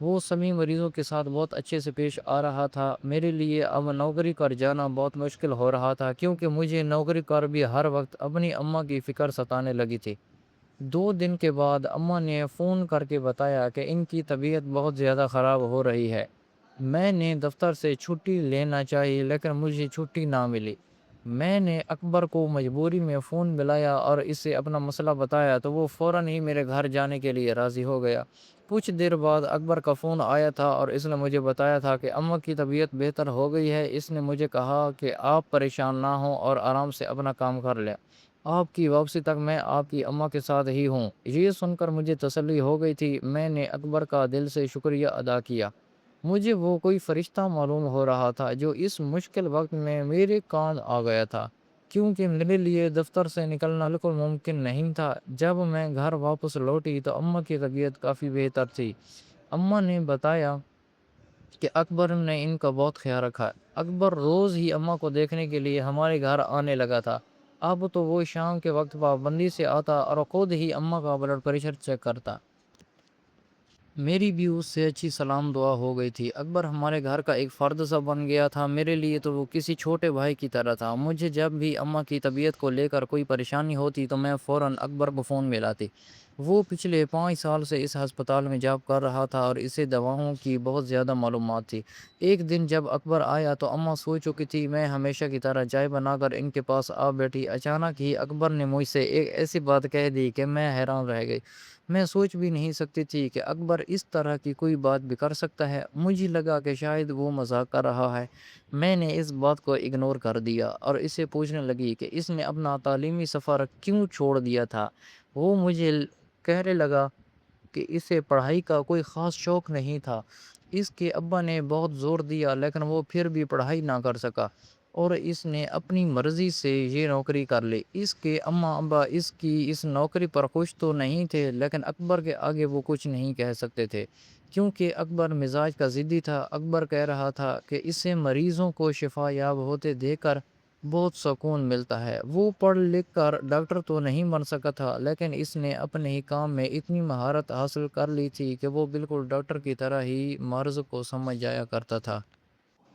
وہ سبھی مریضوں کے ساتھ بہت اچھے سے پیش آ رہا تھا۔ میرے لیے اب نوکری کر جانا بہت مشکل ہو رہا تھا کیونکہ مجھے نوکری کر بھی ہر وقت اپنی اماں کی فکر ستانے لگی تھی۔ 2 دن کے بعد اماں نے فون کر کے بتایا کہ ان کی طبیعت بہت زیادہ خراب ہو رہی ہے۔ میں نے دفتر سے چھٹی لینا چاہی لیکن مجھے چھٹی نہ ملی۔ میں نے اکبر کو مجبوری میں فون ملایا اور اسے اپنا مسئلہ بتایا تو وہ فوراً ہی میرے گھر جانے کے لیے راضی ہو گیا۔ کچھ دیر بعد اکبر کا فون آیا تھا اور اس نے مجھے بتایا تھا کہ اماں کی طبیعت بہتر ہو گئی ہے۔ اس نے مجھے کہا کہ آپ پریشان نہ ہوں اور آرام سے اپنا کام کر لیں۔ آپ کی واپسی تک میں آپ کی اماں کے ساتھ ہی ہوں۔ یہ سن کر مجھے تسلی ہو گئی تھی۔ میں نے اکبر کا دل سے شکریہ ادا کیا۔ مجھے وہ کوئی فرشتہ معلوم ہو رہا تھا جو اس مشکل وقت میں میرے کام آ گیا تھا، کیونکہ میرے لیے دفتر سے نکلنا بالکل ممکن نہیں تھا۔ جب میں گھر واپس لوٹی تو اماں کی طبیعت کافی بہتر تھی۔ اماں نے بتایا کہ اکبر نے ان کا بہت خیال رکھا۔ اکبر روز ہی اماں کو دیکھنے کے لیے ہمارے گھر آنے لگا تھا۔ اب تو وہ شام کے وقت پابندی سے آتا اور خود ہی اماں کا بلڈ پریشر چیک کرتا۔ میری بھی اس سے اچھی سلام دعا ہو گئی تھی۔ اکبر ہمارے گھر کا ایک فرد سا بن گیا تھا۔ میرے لیے تو وہ کسی چھوٹے بھائی کی طرح تھا۔ مجھے جب بھی اماں کی طبیعت کو لے کر کوئی پریشانی ہوتی تو میں فوراً اکبر کو فون ملاتی۔ وہ پچھلے 5 سال سے اس ہسپتال میں جاب کر رہا تھا اور اسے دواؤں کی بہت زیادہ معلومات تھی۔ ایک دن جب اکبر آیا تو اماں سو چکی تھی۔ میں ہمیشہ کی طرح چائے بنا کر ان کے پاس آ بیٹھی۔ اچانک ہی اکبر نے مجھ سے ایک ایسی بات کہہ دی کہ میں حیران رہ گئی۔ میں سوچ بھی نہیں سکتی تھی کہ اکبر اس طرح کی کوئی بات بھی کر سکتا ہے۔ مجھے لگا کہ شاید وہ مذاق کر رہا ہے۔ میں نے اس بات کو اگنور کر دیا اور اسے پوچھنے لگی کہ اس نے اپنا تعلیمی سفر کیوں چھوڑ دیا تھا۔ وہ مجھے کہنے لگا کہ اسے پڑھائی کا کوئی خاص شوق نہیں تھا۔ اس کے ابا نے بہت زور دیا لیکن وہ پھر بھی پڑھائی نہ کر سکا اور اس نے اپنی مرضی سے یہ نوکری کر لی۔ اس کے اماں ابا اس کی اس نوکری پر خوش تو نہیں تھے لیکن اکبر کے آگے وہ کچھ نہیں کہہ سکتے تھے کیونکہ اکبر مزاج کا ضدی تھا۔ اکبر کہہ رہا تھا کہ اسے مریضوں کو شفا یاب ہوتے دیکھ کر بہت سکون ملتا ہے۔ وہ پڑھ لکھ کر ڈاکٹر تو نہیں بن سکا تھا لیکن اس نے اپنے ہی کام میں اتنی مہارت حاصل کر لی تھی کہ وہ بالکل ڈاکٹر کی طرح ہی مرض کو سمجھ جایا کرتا تھا۔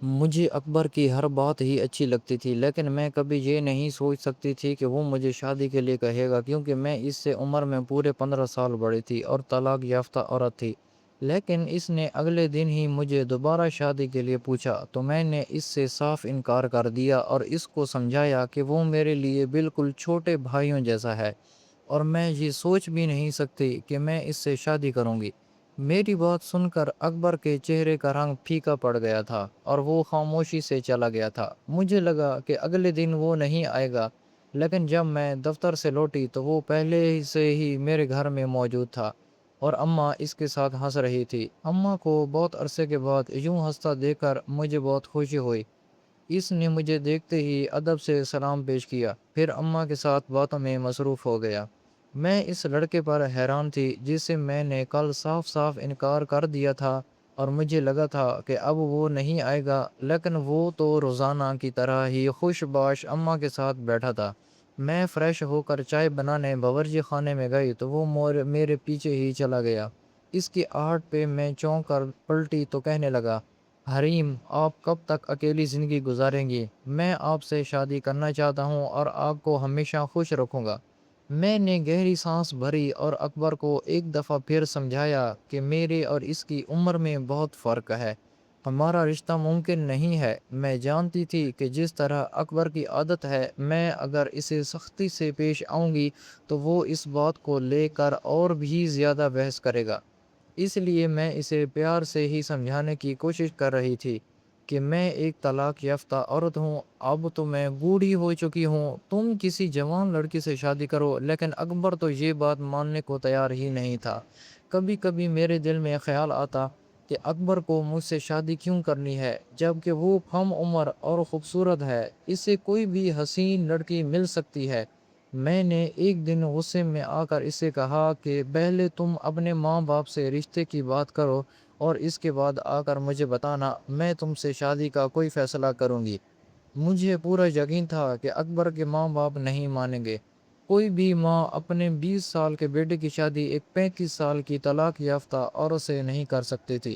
مجھے اکبر کی ہر بات ہی اچھی لگتی تھی لیکن میں کبھی یہ نہیں سوچ سکتی تھی کہ وہ مجھے شادی کے لیے کہے گا کیونکہ میں اس سے عمر میں پورے 15 سال بڑی تھی اور طلاق یافتہ عورت تھی۔ لیکن اس نے اگلے دن ہی مجھے دوبارہ شادی کے لیے پوچھا تو میں نے اس سے صاف انکار کر دیا اور اس کو سمجھایا کہ وہ میرے لیے بالکل چھوٹے بھائیوں جیسا ہے اور میں یہ سوچ بھی نہیں سکتی کہ میں اس سے شادی کروں گی۔ میری بات سن کر اکبر کے چہرے کا رنگ پھیکا پڑ گیا تھا اور وہ خاموشی سے چلا گیا تھا۔ مجھے لگا کہ اگلے دن وہ نہیں آئے گا لیکن جب میں دفتر سے لوٹی تو وہ پہلے سے ہی میرے گھر میں موجود تھا اور اماں اس کے ساتھ ہنس رہی تھی۔ اماں کو بہت عرصے کے بعد یوں ہنستا دیکھ کر مجھے بہت خوشی ہوئی۔ اس نے مجھے دیکھتے ہی ادب سے سلام پیش کیا پھر اماں کے ساتھ باتوں میں مصروف ہو گیا۔ میں اس لڑکے پر حیران تھی جس سے میں نے کل صاف صاف انکار کر دیا تھا اور مجھے لگا تھا کہ اب وہ نہیں آئے گا لیکن وہ تو روزانہ کی طرح ہی خوش باش اماں کے ساتھ بیٹھا تھا۔ میں فریش ہو کر چائے بنانے باورچی خانے میں گئی تو وہ میرے پیچھے ہی چلا گیا۔ اس کی آہٹ پہ میں چونک کر پلٹی تو کہنے لگا، حریم آپ کب تک اکیلی زندگی گزاریں گی؟ میں آپ سے شادی کرنا چاہتا ہوں اور آپ کو ہمیشہ خوش رکھوں گا۔ میں نے گہری سانس بھری اور اکبر کو ایک دفعہ پھر سمجھایا کہ میرے اور اس کی عمر میں بہت فرق ہے۔ ہمارا رشتہ ممکن نہیں ہے۔ میں جانتی تھی کہ جس طرح اکبر کی عادت ہے میں اگر اسے سختی سے پیش آؤں گی تو وہ اس بات کو لے کر اور بھی زیادہ بحث کرے گا۔ اس لیے میں اسے پیار سے ہی سمجھانے کی کوشش کر رہی تھی کہ میں ایک طلاق یافتہ عورت ہوں، اب تو میں بوڑھی ہو چکی ہوں، تم کسی جوان لڑکی سے شادی کرو۔ لیکن اکبر تو یہ بات ماننے کو تیار ہی نہیں تھا۔ کبھی کبھی میرے دل میں خیال آتا کہ اکبر کو مجھ سے شادی کیوں کرنی ہے جبکہ وہ ہم عمر اور خوبصورت ہے، اسے کوئی بھی حسین لڑکی مل سکتی ہے۔ میں نے ایک دن غصے میں آ کر اسے کہا کہ پہلے تم اپنے ماں باپ سے رشتے کی بات کرو اور اس کے بعد آ کر مجھے بتانا، میں تم سے شادی کا کوئی فیصلہ کروں گی۔ مجھے پورا یقین تھا کہ اکبر کے ماں باپ نہیں مانیں گے۔ کوئی بھی ماں اپنے 20 سال کے بیٹے کی شادی ایک 35 سال کی طلاق یافتہ عورت سے نہیں کر سکتی تھی۔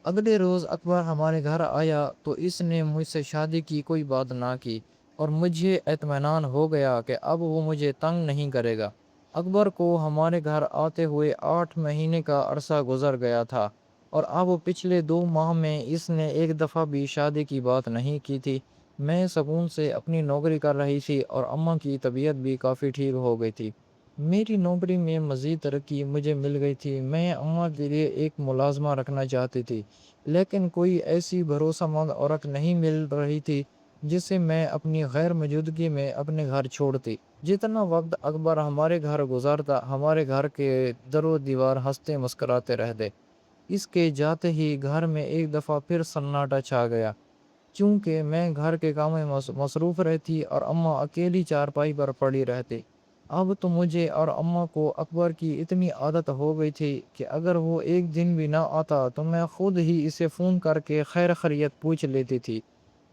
اگلے روز اکبر ہمارے گھر آیا تو اس نے مجھ سے شادی کی کوئی بات نہ کی، اور مجھے اطمینان ہو گیا کہ اب وہ مجھے تنگ نہیں کرے گا۔ اکبر کو ہمارے گھر آتے ہوئے 8 مہینے کا عرصہ گزر گیا تھا، اور اب پچھلے 2 ماہ میں اس نے ایک دفعہ بھی شادی کی بات نہیں کی تھی۔ میں سکون سے اپنی نوکری کر رہی تھی اور اماں کی طبیعت بھی کافی ٹھیک ہو گئی تھی۔ میری نوکری میں مزید ترقی مجھے مل گئی تھی۔ میں اماں کے لیے ایک ملازمہ رکھنا چاہتی تھی، لیکن کوئی ایسی بھروسہ مند عورت نہیں مل رہی تھی جسے میں اپنی غیر موجودگی میں اپنے گھر چھوڑتی۔ جتنا وقت اکبر ہمارے گھر گزارتا، ہمارے گھر کے در و دیوار ہنستے مسکراتے رہتے۔ اس کے جاتے ہی گھر میں ایک دفعہ پھر سناٹا چھا گیا، کیونکہ میں گھر کے کام میں مصروف رہتی اور اماں اکیلی چارپائی پر پڑی رہتی۔ اب تو مجھے اور اماں کو اکبر کی اتنی عادت ہو گئی تھی کہ اگر وہ ایک دن بھی نہ آتا تو میں خود ہی اسے فون کر کے خیر خیریت پوچھ لیتی تھی۔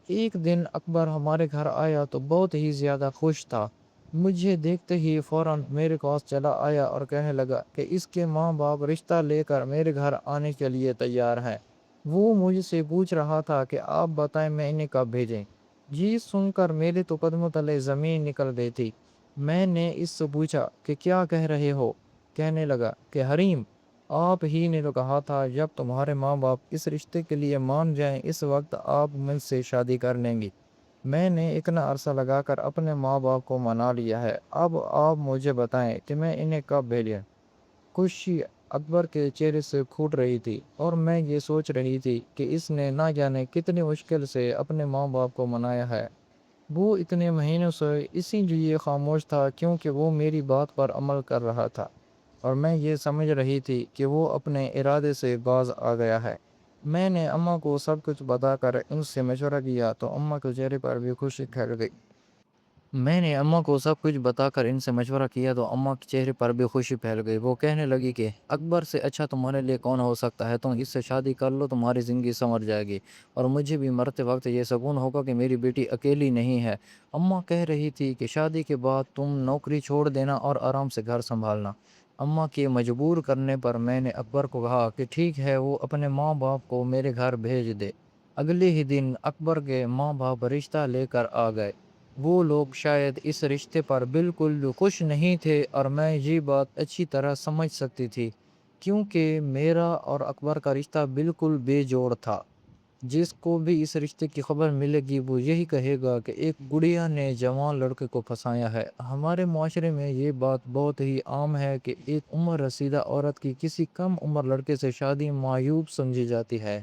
ایک دن اکبر ہمارے گھر آیا تو بہت ہی زیادہ خوش تھا۔ مجھے دیکھتے ہی فوراً میرے پاس چلا آیا اور کہنے لگا کہ اس کے ماں باپ رشتہ لے کر میرے گھر آنے کے لیے تیار ہیں۔ وہ مجھ سے پوچھ رہا تھا کہ آپ بتائیں میں انہیں کب بھیجیں۔ یہ سن کر میرے تو قدموں تلے زمین نکل گئی تھی۔ میں نے اس سے پوچھا کہ کیا کہہ رہے ہو؟ کہنے لگا کہ حریم، آپ ہی نے تو کہا تھا جب تمہارے ماں باپ اس رشتے کے لیے مان جائیں اس وقت آپ مجھ سے شادی کر لیں گی۔ میں نے اتنا عرصہ لگا کر اپنے ماں باپ کو منا لیا ہے، اب آپ مجھے بتائیں کہ میں انہیں کب بھیجوں۔ خوشی اکبر کے چہرے سے پھوٹ رہی تھی، اور میں یہ سوچ رہی تھی کہ اس نے نہ جانے کتنی مشکل سے اپنے ماں باپ کو منایا ہے۔ وہ اتنے مہینوں سے اسی لیے خاموش تھا کیونکہ وہ میری بات پر عمل کر رہا تھا، اور میں یہ سمجھ رہی تھی کہ وہ اپنے ارادے سے باز آ گیا ہے۔ میں نے اماں کو سب کچھ بتا کر ان سے مشورہ کیا تو اماں کے چہرے پر بھی خوشی پھیل گئی۔ میں نے اماں کو سب کچھ بتا کر ان سے مشورہ کیا تو اماں کے چہرے پر بھی خوشی پھیل گئی۔ وہ کہنے لگی کہ اکبر سے اچھا تمہارے لیے کون ہو سکتا ہے، تم اس سے شادی کر لو، تمہاری زندگی سنور جائے گی، اور مجھے بھی مرتے وقت یہ سکون ہوگا کہ میری بیٹی اکیلی نہیں ہے۔ اماں کہہ رہی تھی کہ شادی کے بعد تم نوکری چھوڑ دینا اور آرام سے گھر سنبھالنا۔ اماں کے مجبور کرنے پر میں نے اکبر کو کہا کہ ٹھیک ہے، وہ اپنے ماں باپ کو میرے گھر بھیج دے۔ اگلے ہی دن اکبر کے ماں باپ رشتہ لے کر آ گئے۔ وہ لوگ شاید اس رشتے پر بالکل خوش نہیں تھے، اور میں یہ بات اچھی طرح سمجھ سکتی تھی، کیونکہ میرا اور اکبر کا رشتہ بالکل بے جوڑ تھا۔ جس کو بھی اس رشتے کی خبر ملے گی وہ یہی کہے گا کہ ایک گڑیا نے جوان لڑکے کو پھنسایا ہے۔ ہمارے معاشرے میں یہ بات بہت ہی عام ہے کہ ایک عمر رسیدہ عورت کی کسی کم عمر لڑکے سے شادی معیوب سمجھی جاتی ہے۔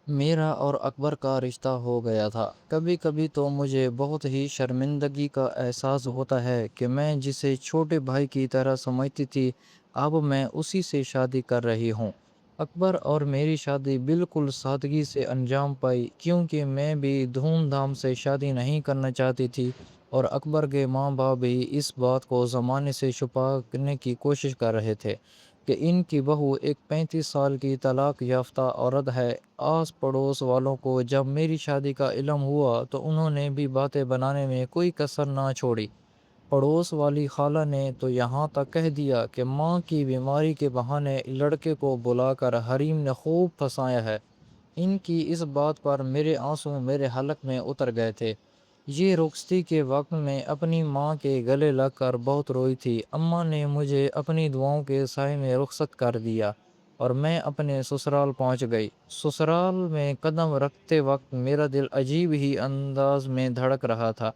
میرا اور اکبر کا رشتہ ہو گیا تھا۔ کبھی کبھی تو مجھے بہت ہی شرمندگی کا احساس ہوتا ہے کہ میں جسے چھوٹے بھائی کی طرح سمجھتی تھی، اب میں اسی سے شادی کر رہی ہوں۔ اکبر اور میری شادی بالکل سادگی سے انجام پائی، کیونکہ میں بھی دھوم دھام سے شادی نہیں کرنا چاہتی تھی، اور اکبر کے ماں باپ بھی اس بات کو زمانے سے چھپانے کی کوشش کر رہے تھے کہ ان کی بہو ایک 35 سال کی طلاق یافتہ عورت ہے۔ آس پڑوس والوں کو جب میری شادی کا علم ہوا تو انہوں نے بھی باتیں بنانے میں کوئی کسر نہ چھوڑی۔ پڑوس والی خالہ نے تو یہاں تک کہہ دیا کہ ماں کی بیماری کے بہانے لڑکے کو بلا کر حریم نے خوب پھنسایا ہے۔ ان کی اس بات پر میرے آنسو میرے حلق میں اتر گئے تھے۔ یہ رخصتی کے وقت میں اپنی ماں کے گلے لگ کر بہت روئی تھی۔ اماں نے مجھے اپنی دعاؤں کے سائے میں رخصت کر دیا، اور میں اپنے سسرال پہنچ گئی۔ سسرال میں قدم رکھتے وقت میرا دل عجیب ہی انداز میں دھڑک رہا تھا۔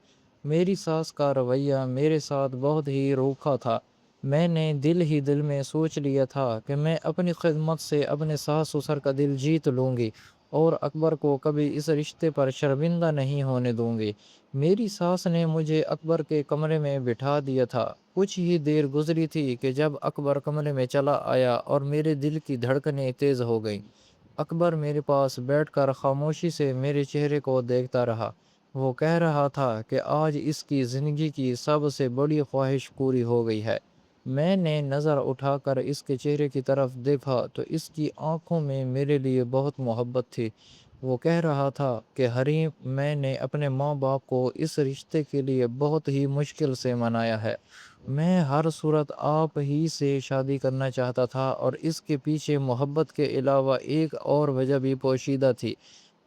میری ساس کا رویہ میرے ساتھ بہت ہی روکھا تھا۔ میں نے دل ہی دل میں سوچ لیا تھا کہ میں اپنی خدمت سے اپنے ساس سسر کا دل جیت لوں گی، اور اکبر کو کبھی اس رشتے پر شرمندہ نہیں ہونے دوں گی۔ میری ساس نے مجھے اکبر کے کمرے میں بٹھا دیا تھا۔ کچھ ہی دیر گزری تھی کہ جب اکبر کمرے میں چلا آیا اور میرے دل کی دھڑکنیں تیز ہو گئیں۔ اکبر میرے پاس بیٹھ کر خاموشی سے میرے چہرے کو دیکھتا رہا۔ وہ کہہ رہا تھا کہ آج اس کی زندگی کی سب سے بڑی خواہش پوری ہو گئی ہے۔ میں نے نظر اٹھا کر اس کے چہرے کی طرف دیکھا تو اس کی آنکھوں میں میرے لیے بہت محبت تھی۔ وہ کہہ رہا تھا کہ حریم، میں نے اپنے ماں باپ کو اس رشتے کے لیے بہت ہی مشکل سے منایا ہے۔ میں ہر صورت آپ ہی سے شادی کرنا چاہتا تھا، اور اس کے پیچھے محبت کے علاوہ ایک اور وجہ بھی پوشیدہ تھی۔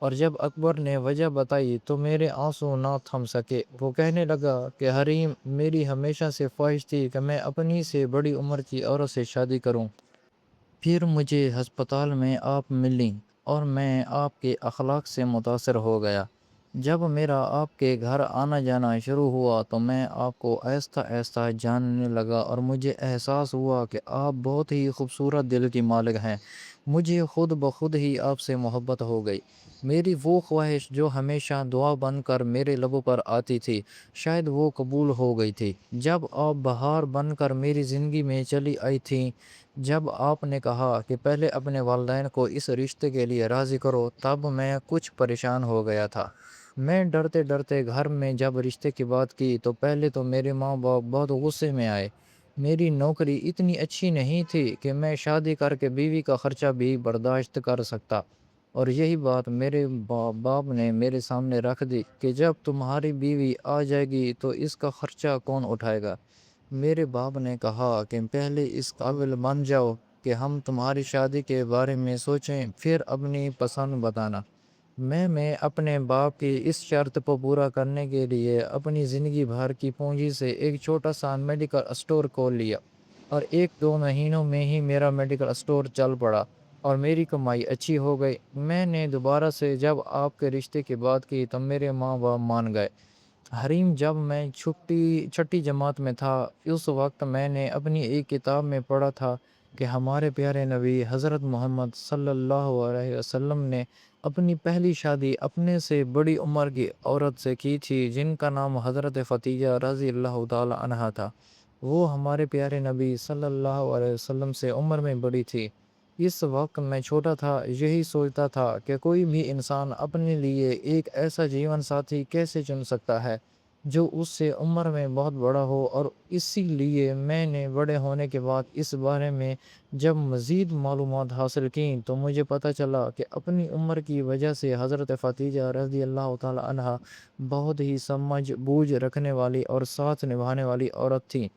اور جب اکبر نے وجہ بتائی تو میرے آنسو نہ تھم سکے۔ وہ کہنے لگا کہ حریم، میری ہمیشہ سے خواہش تھی کہ میں اپنی سے بڑی عمر کی عورت سے شادی کروں۔ پھر مجھے ہسپتال میں آپ ملیں اور میں آپ کے اخلاق سے متاثر ہو گیا۔ جب میرا آپ کے گھر آنا جانا شروع ہوا تو میں آپ کو آہستہ آہستہ جاننے لگا، اور مجھے احساس ہوا کہ آپ بہت ہی خوبصورت دل کی مالک ہیں۔ مجھے خود بخود ہی آپ سے محبت ہو گئی۔ میری وہ خواہش جو ہمیشہ دعا بن کر میرے لبوں پر آتی تھی، شاید وہ قبول ہو گئی تھی۔ جب آپ بہار بن کر میری زندگی میں چلی آئی تھیں، جب آپ نے کہا کہ پہلے اپنے والدین کو اس رشتے کے لیے راضی کرو، تب میں کچھ پریشان ہو گیا تھا۔ میں ڈرتے ڈرتے گھر میں جب رشتے کی بات کی تو پہلے تو میرے ماں باپ بہت غصے میں آئے۔ میری نوکری اتنی اچھی نہیں تھی کہ میں شادی کر کے بیوی کا خرچہ بھی برداشت کر سکتا، اور یہی بات میرے باپ نے میرے سامنے رکھ دی کہ جب تمہاری بیوی آ جائے گی تو اس کا خرچہ کون اٹھائے گا۔ میرے باپ نے کہا کہ پہلے اس قابل بن جاؤ کہ ہم تمہاری شادی کے بارے میں سوچیں، پھر اپنی پسند بتانا۔ میں اپنے باپ کی اس شرط کو پورا کرنے کے لیے اپنی زندگی بھر کی پونجی سے ایک چھوٹا سا میڈیکل اسٹور کھول لیا، اور 1-2 مہینوں میں ہی میرا میڈیکل اسٹور چل پڑا اور میری کمائی اچھی ہو گئی۔ میں نے دوبارہ سے جب آپ کے رشتے کی بات کی تو میرے ماں باپ مان گئے۔ حریم، جب میں چھٹی جماعت میں تھا، اس وقت میں نے اپنی ایک کتاب میں پڑھا تھا کہ ہمارے پیارے نبی حضرت محمد صلی اللہ علیہ وسلم نے اپنی پہلی شادی اپنے سے بڑی عمر کی عورت سے کی تھی، جن کا نام حضرت ختیجہ رضی اللہ تعالی عنہا تھا۔ وہ ہمارے پیارے نبی صلی اللہ علیہ وسلم سے عمر میں بڑی تھی۔ اس وقت میں چھوٹا تھا، یہی سوچتا تھا کہ کوئی بھی انسان اپنے لیے ایک ایسا جیون ساتھی کیسے چن سکتا ہے جو اس سے عمر میں بہت بڑا ہو، اور اسی لیے میں نے بڑے ہونے کے بعد اس بارے میں جب مزید معلومات حاصل کیں تو مجھے پتہ چلا کہ اپنی عمر کی وجہ سے حضرت ختیجہ رضی اللہ تعالی عنہا بہت ہی سمجھ بوجھ رکھنے والی اور ساتھ نبھانے والی عورت تھی۔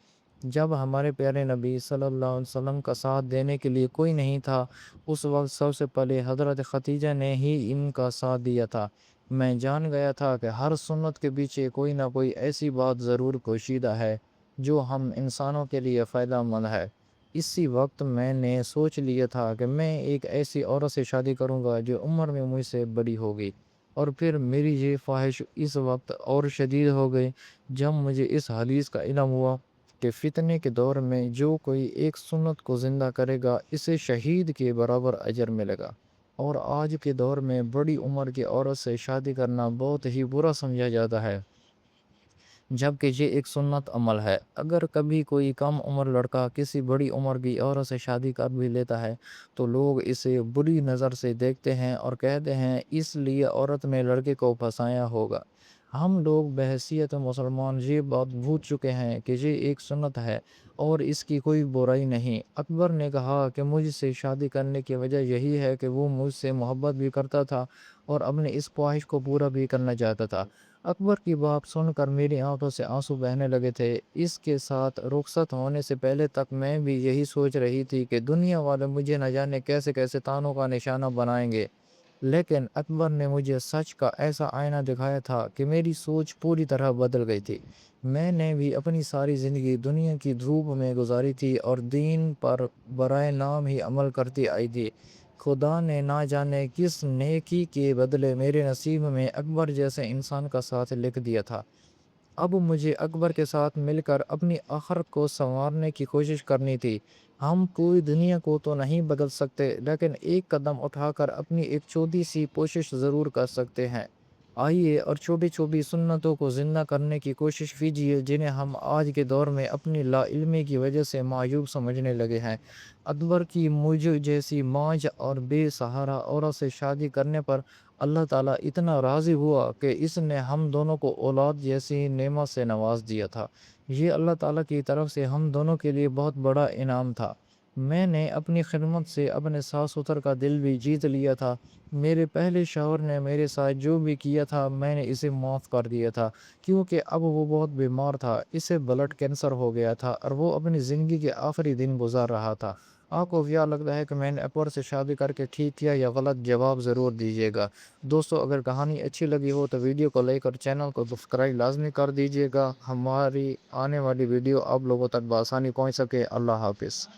جب ہمارے پیارے نبی صلی اللہ علیہ وسلم کا ساتھ دینے کے لیے کوئی نہیں تھا، اس وقت سب سے پہلے حضرت ختیجہ نے ہی ان کا ساتھ دیا تھا۔ میں جان گیا تھا کہ ہر سنت کے پیچھے کوئی نہ کوئی ایسی بات ضرور پوشیدہ ہے جو ہم انسانوں کے لیے فائدہ مند ہے۔ اسی وقت میں نے سوچ لیا تھا کہ میں ایک ایسی عورت سے شادی کروں گا جو عمر میں مجھ سے بڑی ہوگی، اور پھر میری یہ خواہش اس وقت اور شدید ہو گئی جب مجھے اس حدیث کا علم ہوا کہ فتنے کے دور میں جو کوئی ایک سنت کو زندہ کرے گا اسے شہید کے برابر اجر ملے گا، اور آج کے دور میں بڑی عمر کی عورت سے شادی کرنا بہت ہی برا سمجھا جاتا ہے، جبکہ یہ ایک سنت عمل ہے۔ اگر کبھی کوئی کم عمر لڑکا کسی بڑی عمر کی عورت سے شادی کر بھی لیتا ہے تو لوگ اسے بری نظر سے دیکھتے ہیں اور کہتے ہیں اس لیے عورت نے لڑکے کو پھنسایا ہوگا۔ ہم لوگ بحیثیت مسلمان یہ بات بھول چکے ہیں کہ یہ ایک سنت ہے اور اس کی کوئی برائی نہیں۔ اکبر نے کہا کہ مجھ سے شادی کرنے کی وجہ یہی ہے کہ وہ مجھ سے محبت بھی کرتا تھا اور اپنے اس خواہش کو پورا بھی کرنا چاہتا تھا۔ اکبر کی بات سن کر میری آنکھوں سے آنسو بہنے لگے تھے۔ اس کے ساتھ رخصت ہونے سے پہلے تک میں بھی یہی سوچ رہی تھی کہ دنیا والے مجھے نہ جانے کیسے کیسے طعنوں کا نشانہ بنائیں گے، لیکن اکبر نے مجھے سچ کا ایسا آئینہ دکھایا تھا کہ میری سوچ پوری طرح بدل گئی تھی۔ میں نے بھی اپنی ساری زندگی دنیا کی دھوپ میں گزاری تھی اور دین پر برائے نام ہی عمل کرتی آئی تھی۔ خدا نے نہ جانے کس نیکی کے بدلے میرے نصیب میں اکبر جیسے انسان کا ساتھ لکھ دیا تھا۔ اب مجھے اکبر کے ساتھ مل کر اپنی آخرت کو سنوارنے کی کوشش کرنی تھی۔ ہم پوری دنیا کو تو نہیں بدل سکتے، لیکن ایک قدم اٹھا کر اپنی ایک چھوٹی سی کوشش ضرور کر سکتے ہیں۔ آئیے اور چھوٹی چھوٹی سنتوں کو زندہ کرنے کی کوشش کیجیے جنہیں ہم آج کے دور میں اپنی لا علمی کی وجہ سے معیوب سمجھنے لگے ہیں۔ اکبر کی مجھ جیسی ماج اور بے سہارا عورت سے شادی کرنے پر اللہ تعالیٰ اتنا راضی ہوا کہ اس نے ہم دونوں کو اولاد جیسی نعمت سے نواز دیا تھا۔ یہ اللہ تعالیٰ کی طرف سے ہم دونوں کے لیے بہت بڑا انعام تھا۔ میں نے اپنی خدمت سے اپنے ساس سسر کا دل بھی جیت لیا تھا۔ میرے پہلے شوہر نے میرے ساتھ جو بھی کیا تھا میں نے اسے معاف کر دیا تھا، کیونکہ اب وہ بہت بیمار تھا، اسے بلڈ کینسر ہو گیا تھا اور وہ اپنی زندگی کے آخری دن گزار رہا تھا۔ آپ کو کیا لگتا ہے کہ میں نے اپور سے شادی کر کے ٹھیک کیا یا غلط؟ جواب ضرور دیجیے گا۔ دوستو اگر کہانی اچھی لگی ہو تو ویڈیو کو لائک اور چینل کو سبسکرائب لازمی کر دیجیے گا، ہماری آنے والی ویڈیو آپ لوگوں تک بآسانی پہنچ سکے۔ اللہ حافظ۔